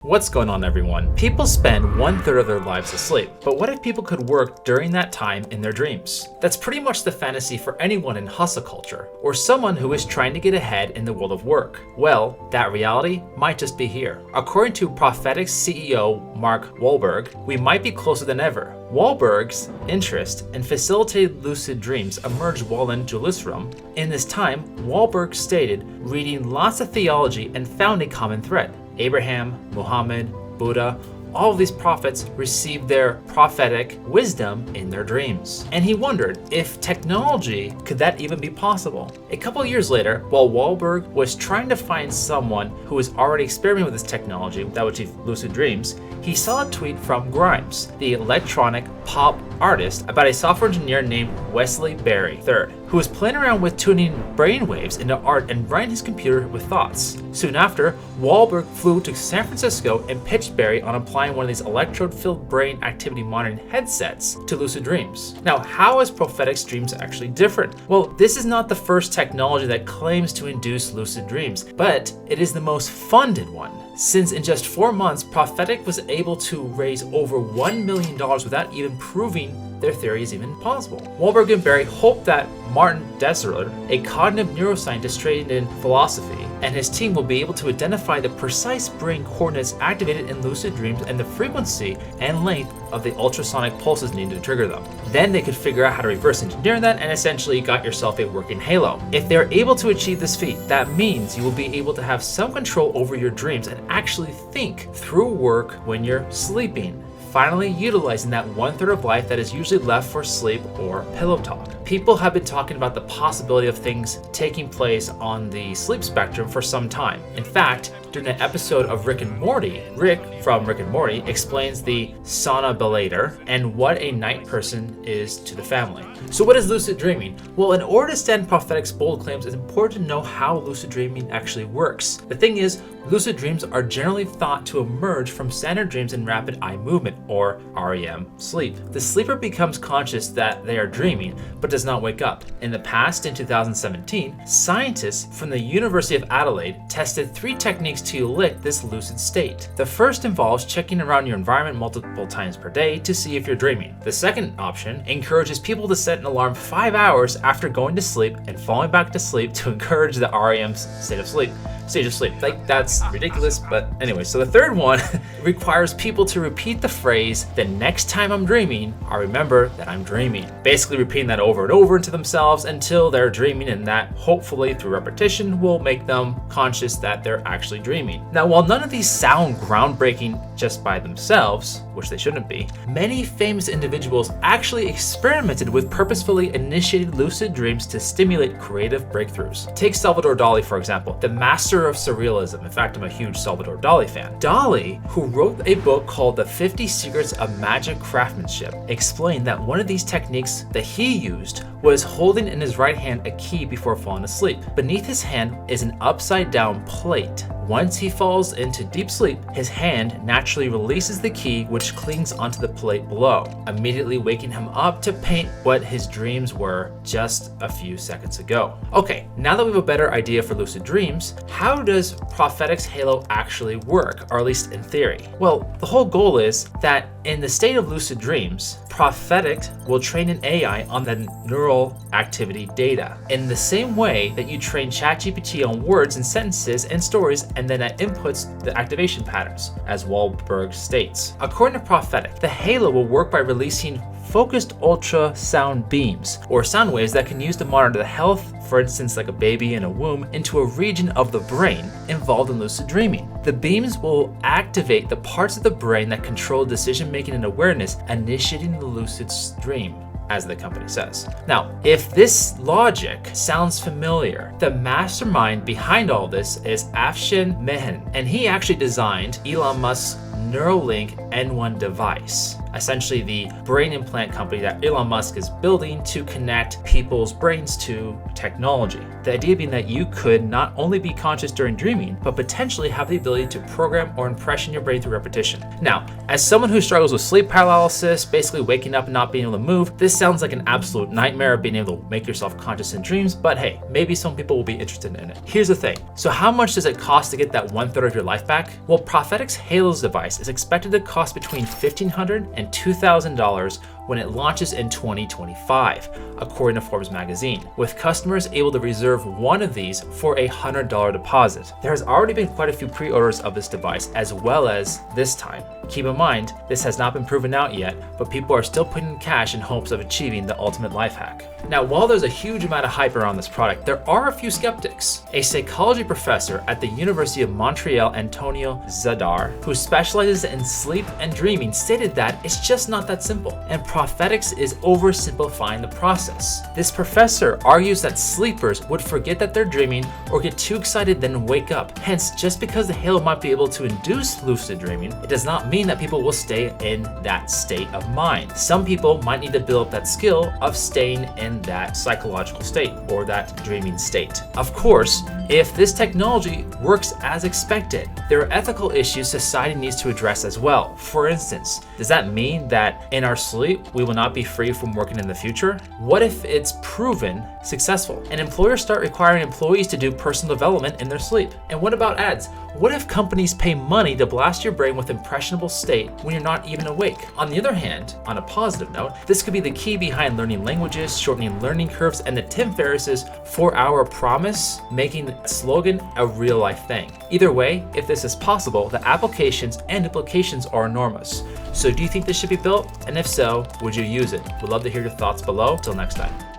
What's going on, everyone? People spend 1/3 of their lives asleep, but what if people could work during that time in their dreams? That's pretty much the fantasy for anyone in hustle culture, or someone who is trying to get ahead in the world of work. Well, that reality might just be here. According to Prophetic CEO Mark Wollberg, we might be closer than ever. Wolberg's interest in facilitated lucid dreams emerged while in Jerusalem. In this time, Wolberg stated reading lots of theology and found a common thread. Abraham, Muhammad, Buddha, all of these prophets received their prophetic wisdom in their dreams. And he wondered if technology could that even be possible. A couple years later, while Wolberg was trying to find someone who was already experimenting with this technology that would achieve lucid dreams, he saw a tweet from Grimes, the electronic pop artist, about a software engineer named Wesley Berry III, who was playing around with tuning brainwaves into art and writing his computer with thoughts. Soon after, Wolberg flew to San Francisco and pitched Berry on applying one of these electrode-filled brain activity monitoring headsets to lucid dreams. Now, how is prophetic dreams actually different? Well, this is not the first technology that claims to induce lucid dreams, but it is the most funded one. Since in just 4 months, Prophetic was able to raise over $1 million without even proving their theory is even possible. Wolberg and Berry hope that Martin Dessler, a cognitive neuroscientist trained in philosophy, and his team will be able to identify the precise brain coordinates activated in lucid dreams and the frequency and length of the ultrasonic pulses needed to trigger them. Then they could figure out how to reverse engineer that, and essentially you got yourself a working halo. If they're able to achieve this feat, that means you will be able to have some control over your dreams and actually think through work when you're sleeping, finally utilizing that 1/3 of life that is usually left for sleep or pillow talk. People have been talking about the possibility of things taking place on the sleep spectrum for some time. In fact, during an episode of Rick and Morty, Rick from Rick and Morty explains the somnambulator and what a night person is to the family. So what is lucid dreaming? Well, in order to stand Prophetic's bold claims, it's important to know how lucid dreaming actually works. The thing is, lucid dreams are generally thought to emerge from standard dreams in rapid eye movement, or REM sleep. The sleeper becomes conscious that they are dreaming, but does not wake up. In the past, in 2017, scientists from the University of Adelaide tested 3 techniques to elicit this lucid state. The first involves checking around your environment multiple times per day to see if you're dreaming. The second option encourages people to set an alarm 5 hours after going to sleep and falling back to sleep to encourage the REM stage of sleep. Like, that's ridiculous, but anyway. So the third one requires people to repeat the phrase, "the next time I'm dreaming, I remember that I'm dreaming." Basically repeating that over and over to themselves until they're dreaming, and that hopefully through repetition will make them conscious that they're actually dreaming. Now, while none of these sound groundbreaking just by themselves, which they shouldn't be, many famous individuals actually experimented with purposefully initiated lucid dreams to stimulate creative breakthroughs. Take Salvador Dali, for example, the master of surrealism. In fact, I'm a huge Salvador Dali fan. Dali, who wrote a book called The 50 Secrets of Magic Craftsmanship, explained that one of these techniques that he used was holding in his right hand a key before falling asleep. Beneath his hand is an upside down plate. Once he falls into deep sleep, his hand naturally releases the key, which clings onto the plate below, immediately waking him up to paint what his dreams were just a few seconds ago. Okay, now that we have a better idea for lucid dreams, how does Prophetic's halo actually work, or at least in theory? Well, the whole goal is that in the state of lucid dreams, Prophetic will train an AI on the neural activity data in the same way that you train ChatGPT on words and sentences and stories, and then it inputs the activation patterns, as Wolberg states. According to Prophetic, the halo will work by releasing focused ultrasound beams, or sound waves that can use to monitor the health, for instance like a baby in a womb, into a region of the brain involved in lucid dreaming. The beams will activate the parts of the brain that control decision making and awareness, initiating the lucid dream, as the company says. Now, if this logic sounds familiar, the mastermind behind all this is Afshin Mehen, and he actually designed Elon Musk's Neuralink N1 device. essentially the brain implant company that Elon Musk is building to connect people's brains to technology. The idea being that you could not only be conscious during dreaming, but potentially have the ability to program or impression your brain through repetition. Now, as someone who struggles with sleep paralysis, basically waking up and not being able to move, this sounds like an absolute nightmare of being able to make yourself conscious in dreams, but hey, maybe some people will be interested in it. Here's the thing. So how much does it cost to get that 1/3 of your life back? Well, Prophetic's Halos device is expected to cost between $1,500 and $2,000 when it launches in 2025, according to Forbes magazine, with customers able to reserve one of these for a $100 deposit. There has already been quite a few pre-orders of this device as well as this time. Keep in mind, this has not been proven out yet, but people are still putting in cash in hopes of achieving the ultimate life hack. Now, while there's a huge amount of hype around this product, there are a few skeptics. A psychology professor at the University of Montreal, Antonio Zadar, who specializes in sleep and dreaming, stated that it's just not that simple, and Prophetics is oversimplifying the process. This professor argues that sleepers would forget that they're dreaming or get too excited then wake up. Hence, just because the Halo might be able to induce lucid dreaming, it does not mean that people will stay in that state of mind. Some people might need to build up that skill of staying in that psychological state or that dreaming state. Of course, if this technology works as expected, there are ethical issues society needs to address as well. For instance, does that mean that in our sleep, we will not be free from working in the future? What if it's proven successful and employers start requiring employees to do personal development in their sleep? And what about ads? What if companies pay money to blast your brain with impressionable state when you're not even awake? On the other hand, on a positive note, this could be the key behind learning languages, shortening learning curves, and the Tim Ferriss's 4-hour promise, making the slogan a real life thing. Either way, if this is possible, the applications and implications are enormous. So do you think this should be built? And if so, would you use it? We'd love to hear your thoughts below. Till next time.